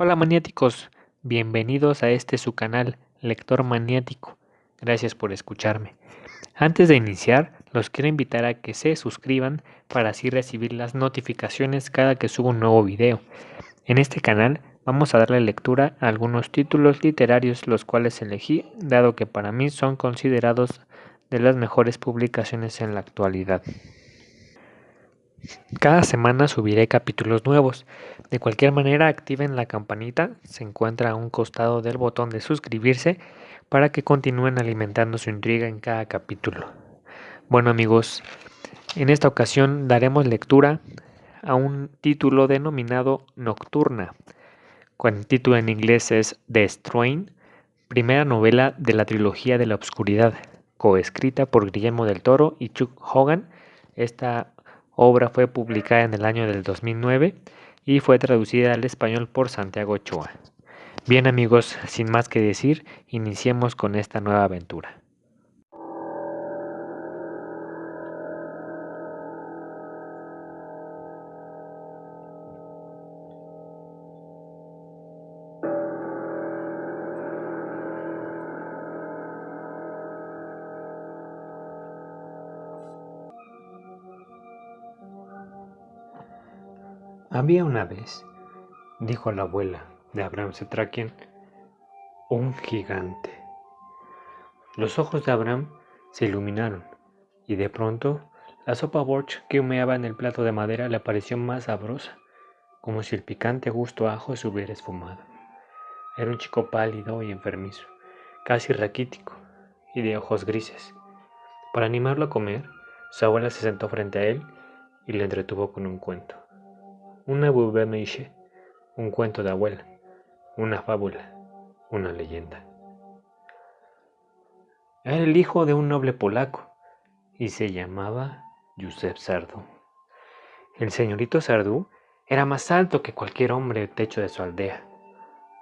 Hola maniáticos, bienvenidos a este su canal, Lector Maniático. Gracias por escucharme. Antes de iniciar, los quiero invitar a que se suscriban para así recibir las notificaciones cada que subo un nuevo video. En este canal vamos a darle lectura a algunos títulos literarios los cuales elegí, dado que para mí son considerados de las mejores publicaciones en la actualidad. Cada semana subiré capítulos nuevos. De cualquier manera, activen la campanita, se encuentra a un costado del botón de suscribirse para que continúen alimentando su intriga en cada capítulo. Bueno amigos, en esta ocasión daremos lectura a un título denominado Nocturna, con el título en inglés es The Strain, primera novela de la trilogía de la oscuridad, coescrita por Guillermo del Toro y Chuck Hogan. Esta obra fue publicada en el año del 2009 y fue traducida al español por Santiago Ochoa. Bien amigos, sin más que decir, iniciemos con esta nueva aventura. Había una vez, dijo la abuela de Abraham Setrakian, un gigante. Los ojos de Abraham se iluminaron y de pronto la sopa borsch que humeaba en el plato de madera le pareció más sabrosa, como si el picante gusto a ajo se hubiera esfumado. Era un chico pálido y enfermizo, casi raquítico y de ojos grises. Para animarlo a comer, su abuela se sentó frente a él y le entretuvo con un cuento. Una bouvemeche, un cuento de abuela, una fábula, una leyenda. Era el hijo de un noble polaco y se llamaba Józef Sardú. El señorito Sardú era más alto que cualquier hombre del techo de su aldea.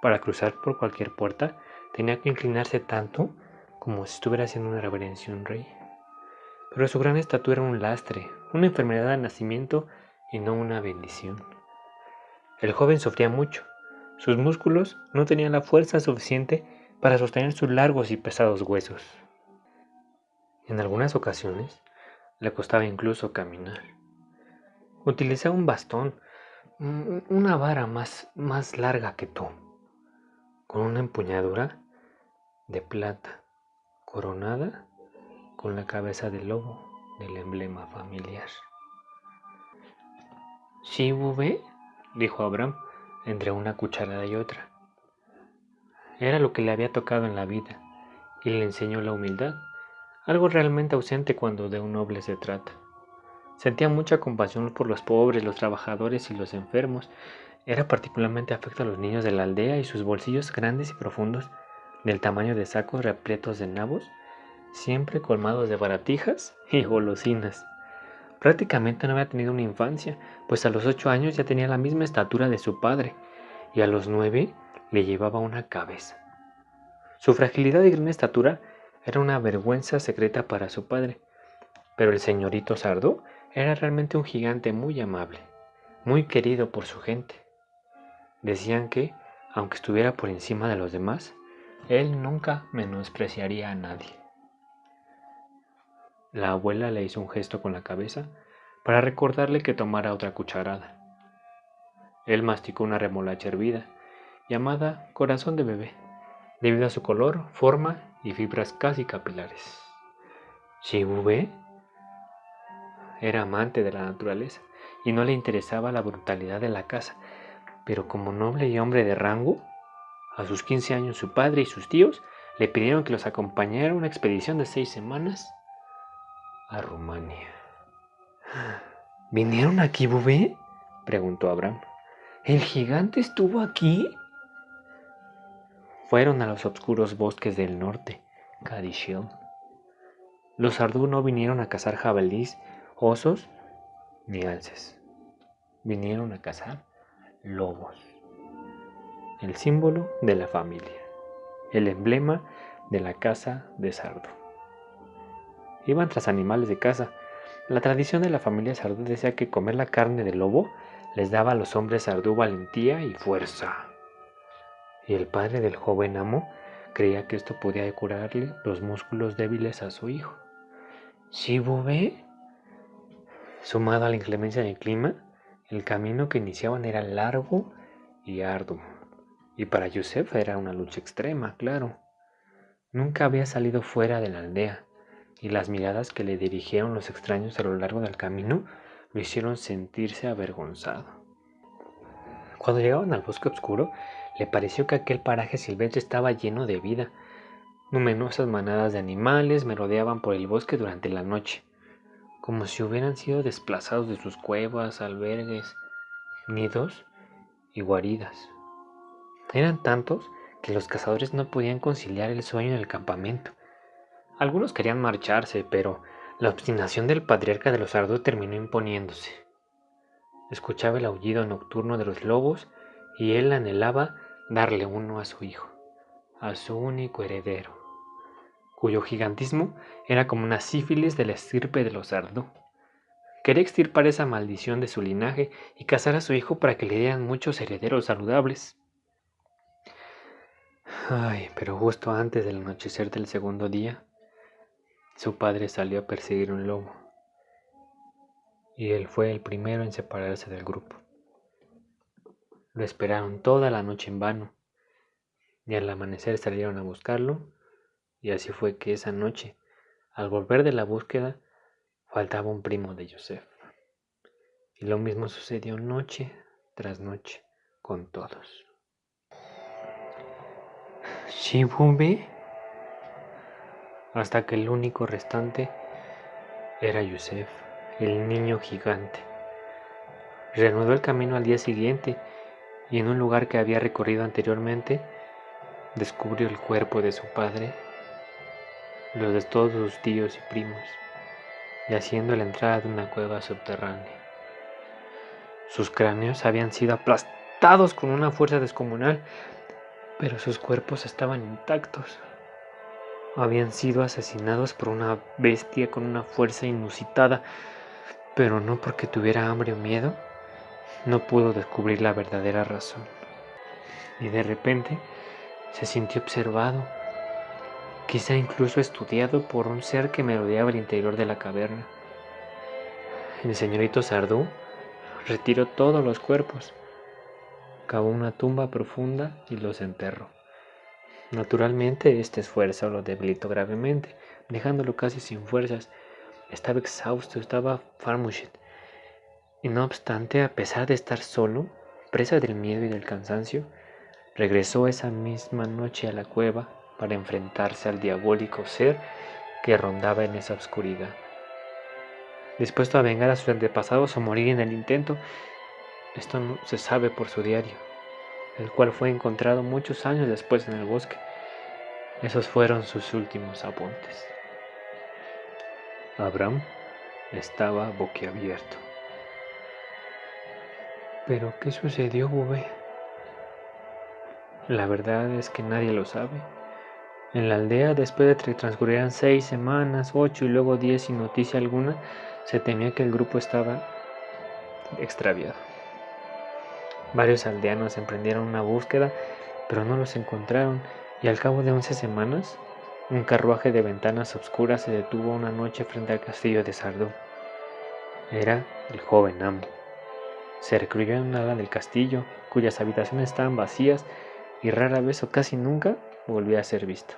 Para cruzar por cualquier puerta tenía que inclinarse tanto como si estuviera haciendo una reverencia a un rey. Pero su gran estatura era un lastre, una enfermedad de nacimiento y no una bendición. El joven sufría mucho. Sus músculos no tenían la fuerza suficiente para sostener sus largos y pesados huesos. En algunas ocasiones le costaba incluso caminar. Utilizaba un bastón, una vara más larga que tú, con una empuñadura de plata, coronada con la cabeza del lobo del emblema familiar. «¿Sí, bebé?», dijo Abraham entre una cucharada y otra. Era lo que le había tocado en la vida y le enseñó la humildad, algo realmente ausente cuando de un noble se trata. Sentía mucha compasión por los pobres, los trabajadores y los enfermos. Era particularmente afecto a los niños de la aldea y sus bolsillos grandes y profundos, del tamaño de sacos repletos de nabos, siempre colmados de baratijas y golosinas. Prácticamente no había tenido una infancia, pues a los 8 años ya tenía la misma estatura de su padre, y a los 9 le llevaba una cabeza. Su fragilidad y gran estatura era una vergüenza secreta para su padre, pero el señorito Sardú era realmente un gigante muy amable, muy querido por su gente. Decían que, aunque estuviera por encima de los demás, él nunca menospreciaría a nadie. La abuela le hizo un gesto con la cabeza para recordarle que tomara otra cucharada. Él masticó una remolacha hervida, llamada corazón de bebé, debido a su color, forma y fibras casi capilares. Shibube era amante de la naturaleza y no le interesaba la brutalidad de la caza, pero como noble y hombre de rango, a sus 15 años su padre y sus tíos le pidieron que los acompañara a una expedición de 6 semanas a Rumania. ¿Vinieron aquí, Bubé?, preguntó Abraham. ¿El gigante estuvo aquí? Fueron a los oscuros bosques del norte, Kadishil. Los Sardú no vinieron a cazar jabalís, osos ni alces. Vinieron a cazar lobos, el símbolo de la familia, el emblema de la casa de Sardú. Iban tras animales de caza. La tradición de la familia Sardú decía que comer la carne del lobo les daba a los hombres Sardú valentía y fuerza. y el padre del joven amo creía que esto podía curarle los músculos débiles a su hijo. ¿Sí, Bubé? Sumado a la inclemencia del clima, el camino que iniciaban era largo y arduo, y para Yusef era una lucha extrema, claro. Nunca había salido fuera de la aldea, y las miradas que le dirigieron los extraños a lo largo del camino lo hicieron sentirse avergonzado. Cuando llegaban al bosque oscuro, le pareció que aquel paraje silvestre estaba lleno de vida. Numerosas manadas de animales merodeaban por el bosque durante la noche, como si hubieran sido desplazados de sus cuevas, albergues, nidos y guaridas. Eran tantos que los cazadores no podían conciliar el sueño en el campamento. Algunos querían marcharse, pero la obstinación del patriarca de los Ardú terminó imponiéndose. Escuchaba el aullido nocturno de los lobos y él anhelaba darle uno a su hijo, a su único heredero, cuyo gigantismo era como una sífilis de la estirpe de los Ardú. Quería extirpar esa maldición de su linaje y casar a su hijo para que le dieran muchos herederos saludables. Ay, pero justo antes del anochecer del segundo día, su padre salió a perseguir un lobo, y él fue el primero en separarse del grupo. Lo esperaron toda la noche en vano, y al amanecer salieron a buscarlo, y así fue que esa noche, al volver de la búsqueda, faltaba un primo de Yusef. Y lo mismo sucedió noche tras noche con todos. Shibube, hasta que el único restante era Yusef, el niño gigante. Reanudó el camino al día siguiente y en un lugar que había recorrido anteriormente, descubrió el cuerpo de su padre, los de todos sus tíos y primos, y haciendo la entrada de una cueva subterránea. Sus cráneos habían sido aplastados con una fuerza descomunal, pero sus cuerpos estaban intactos. Habían sido asesinados por una bestia con una fuerza inusitada, pero no porque tuviera hambre o miedo. No pudo descubrir la verdadera razón. Y de repente se sintió observado, quizá incluso estudiado por un ser que merodeaba el interior de la caverna. El señorito Sardú retiró todos los cuerpos, cavó una tumba profunda y los enterró. Naturalmente, este esfuerzo lo debilitó gravemente, dejándolo casi sin fuerzas. Estaba exhausto, estaba farmushet. Y no obstante, a pesar de estar solo, presa del miedo y del cansancio, regresó esa misma noche a la cueva para enfrentarse al diabólico ser que rondaba en esa oscuridad. Dispuesto a vengar a sus antepasados o morir en el intento, esto no se sabe por su diario, el cual fue encontrado muchos años después en el bosque. Esos fueron sus últimos apuntes. Abraham estaba boquiabierto. ¿Pero qué sucedió, Bubé? La verdad es que nadie lo sabe. En la aldea, después de que transcurrieran 6 semanas, 8 y luego 10 sin noticia alguna, se temía que el grupo estaba extraviado. Varios aldeanos emprendieron una búsqueda, pero no los encontraron, y al cabo de 11 semanas, un carruaje de ventanas oscuras se detuvo una noche frente al castillo de Sardú. Era el joven amo. Se recluyó en un ala del castillo, cuyas habitaciones estaban vacías y rara vez o casi nunca volvía a ser visto.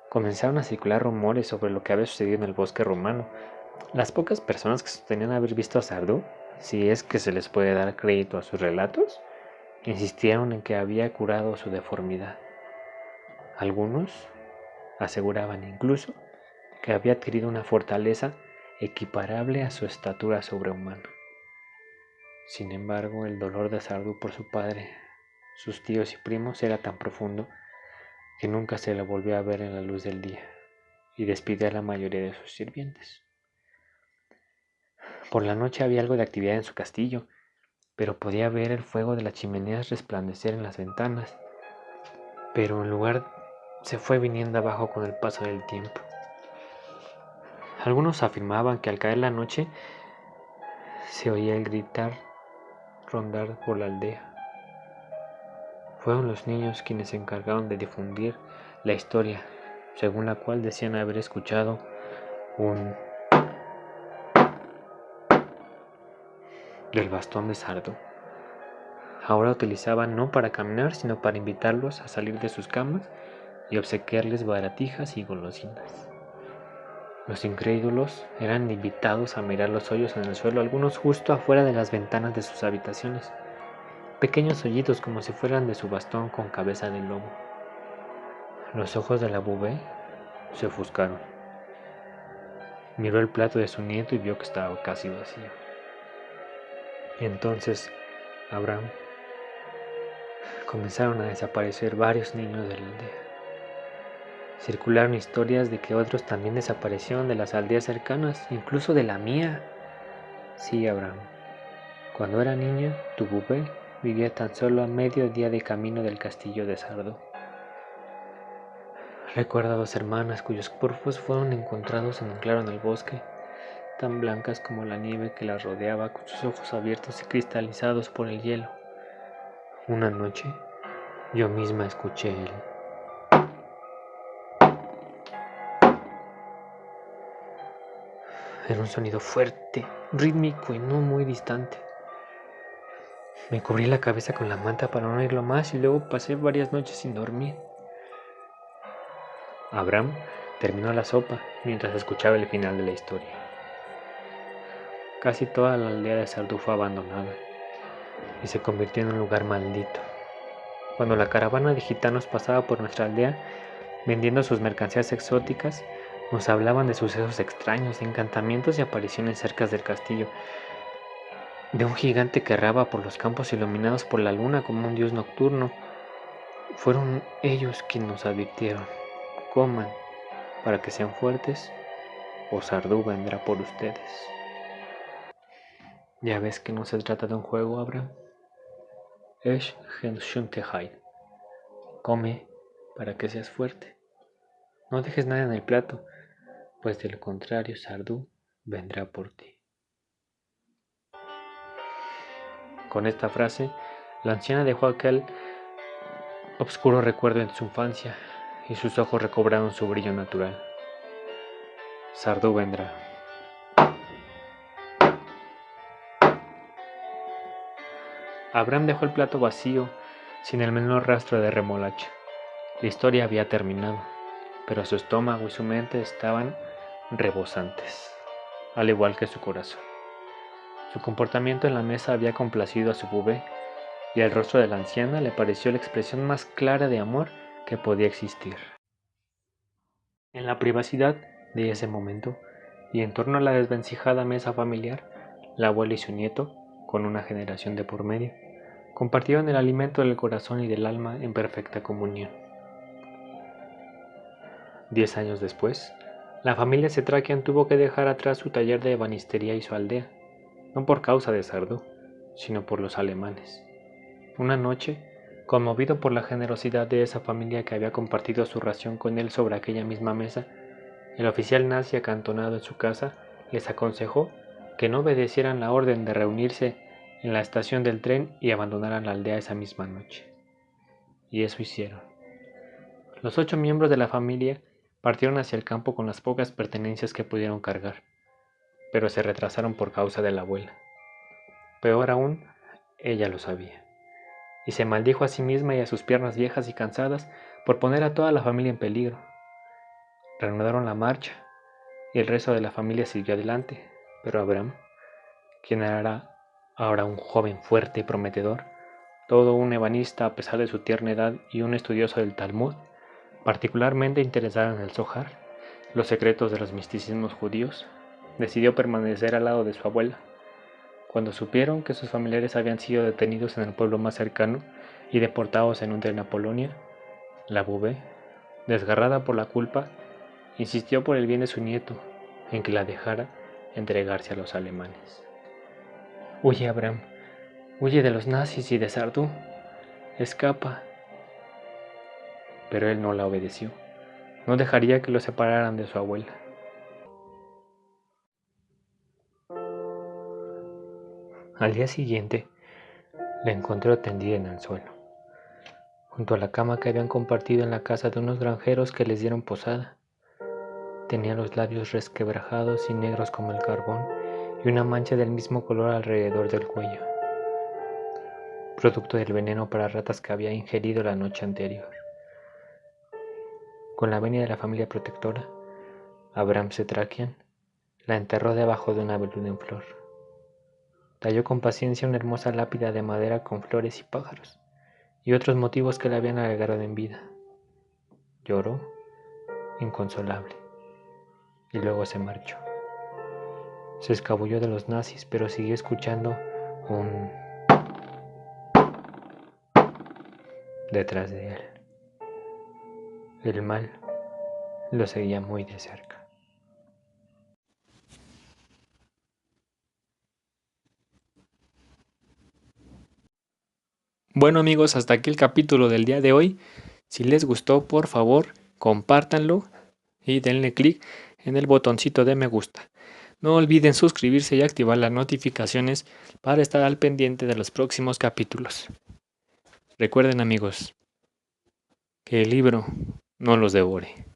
Comenzaron a circular rumores sobre lo que había sucedido en el bosque romano. Las pocas personas que sostenían haber visto a Sardú, si es que se les puede dar crédito a sus relatos, insistieron en que había curado su deformidad. Algunos aseguraban incluso que había adquirido una fortaleza equiparable a su estatura sobrehumana. Sin embargo, el dolor de Sardú por su padre, sus tíos y primos era tan profundo que nunca se le volvió a ver en la luz del día, y despidió a la mayoría de sus sirvientes. Por la noche había algo de actividad en su castillo, pero podía ver el fuego de las chimeneas resplandecer en las ventanas, pero el lugar se fue viniendo abajo con el paso del tiempo. Algunos afirmaban que al caer la noche se oía el gritar rondar por la aldea. Fueron los niños quienes se encargaron de difundir la historia, según la cual decían haber escuchado un del bastón de Sardo. Ahora utilizaban no para caminar, sino para invitarlos a salir de sus camas y obsequiarles baratijas y golosinas. Los incrédulos eran invitados a mirar los hoyos en el suelo, algunos justo afuera de las ventanas de sus habitaciones, pequeños hoyitos como si fueran de su bastón con cabeza de lobo. Los ojos de la Bubé se ofuscaron. Miró el plato de su nieto y vio que estaba casi vacío. Y entonces Abraham comenzaron a desaparecer varios niños de la aldea. Circularon historias de que otros también desaparecieron de las aldeas cercanas, incluso de la mía. Sí, Abraham. Cuando era niño, tu Bubé vivía tan solo a medio día de camino del castillo de Sardo. Recuerdo a 2 hermanas cuyos cuerpos fueron encontrados en un claro en el bosque, tan blancas como la nieve que las rodeaba, con sus ojos abiertos y cristalizados por el hielo. Una noche, yo misma escuché el Era un sonido fuerte, rítmico y no muy distante. Me cubrí la cabeza con la manta para no oírlo más y luego pasé varias noches sin dormir. Abraham terminó la sopa mientras escuchaba el final de la historia. Casi toda la aldea de Sardú fue abandonada y se convirtió en un lugar maldito. Cuando la caravana de gitanos pasaba por nuestra aldea vendiendo sus mercancías exóticas, nos hablaban de sucesos extraños, encantamientos y apariciones cerca del castillo, de un gigante que erraba por los campos iluminados por la luna como un dios nocturno. Fueron ellos quienes nos advirtieron: coman para que sean fuertes, o Sardú vendrá por ustedes. Ya ves que no se trata de un juego, Abraham. Esh Shuntehai. Come para que seas fuerte. No dejes nada en el plato, pues de lo contrario Sardú vendrá por ti. Con esta frase, la anciana dejó aquel oscuro recuerdo en su infancia y sus ojos recobraron su brillo natural. Sardú vendrá. Abraham dejó el plato vacío, sin el menor rastro de remolacha. La historia había terminado, pero su estómago y su mente estaban rebosantes, al igual que su corazón. Su comportamiento en la mesa había complacido a su Bubé, y el rostro de la anciana le pareció la expresión más clara de amor que podía existir. En la privacidad de ese momento, y en torno a la desvencijada mesa familiar, la abuela y su nieto, con una generación de por medio, compartieron el alimento del corazón y del alma en perfecta comunión. 10 años después, la familia Cetrakian tuvo que dejar atrás su taller de ebanistería y su aldea, no por causa de Sardú, sino por los alemanes. Una noche, conmovido por la generosidad de esa familia que había compartido su ración con él sobre aquella misma mesa, el oficial nazi acantonado en su casa les aconsejó que no obedecieran la orden de reunirse en la estación del tren y abandonaran la aldea esa misma noche. Y eso hicieron. Los 8 miembros de la familia partieron hacia el campo con las pocas pertenencias que pudieron cargar, pero se retrasaron por causa de la abuela. Peor aún, ella lo sabía, y se maldijo a sí misma y a sus piernas viejas y cansadas por poner a toda la familia en peligro. Reanudaron la marcha, y el resto de la familia siguió adelante, pero Abraham, quien era ahora un joven fuerte y prometedor, todo un ebanista a pesar de su tierna edad y un estudioso del Talmud, particularmente interesado en el Zohar, los secretos de los misticismos judíos, decidió permanecer al lado de su abuela. Cuando supieron que sus familiares habían sido detenidos en el pueblo más cercano y deportados en un tren a Polonia, la Bubé, desgarrada por la culpa, insistió por el bien de su nieto en que la dejara entregarse a los alemanes. Huye, Abraham, huye de los nazis y de Sardú, escapa. Pero él no la obedeció, no dejaría que lo separaran de su abuela. Al día siguiente, la encontró tendida en el suelo. junto a la cama que habían compartido en la casa de unos granjeros que les dieron posada. Tenía los labios resquebrajados y negros como el carbón y una mancha del mismo color alrededor del cuello, producto del veneno para ratas que había ingerido la noche anterior. Con la venia de la familia protectora, Abraham Setrakian la enterró debajo de una abedul en flor. Talló con paciencia una hermosa lápida de madera con flores y pájaros, y otros motivos que le habían alegrado en vida. Lloró, inconsolable, y luego se marchó. Se escabulló de los nazis, pero siguió escuchando un detrás de él. El mal lo seguía muy de cerca. Bueno amigos, hasta aquí el capítulo del día de hoy. Si les gustó, por favor, compártanlo y denle clic en el botoncito de me gusta. No olviden suscribirse y activar las notificaciones para estar al pendiente de los próximos capítulos. Recuerden amigos, que el libro no los devore.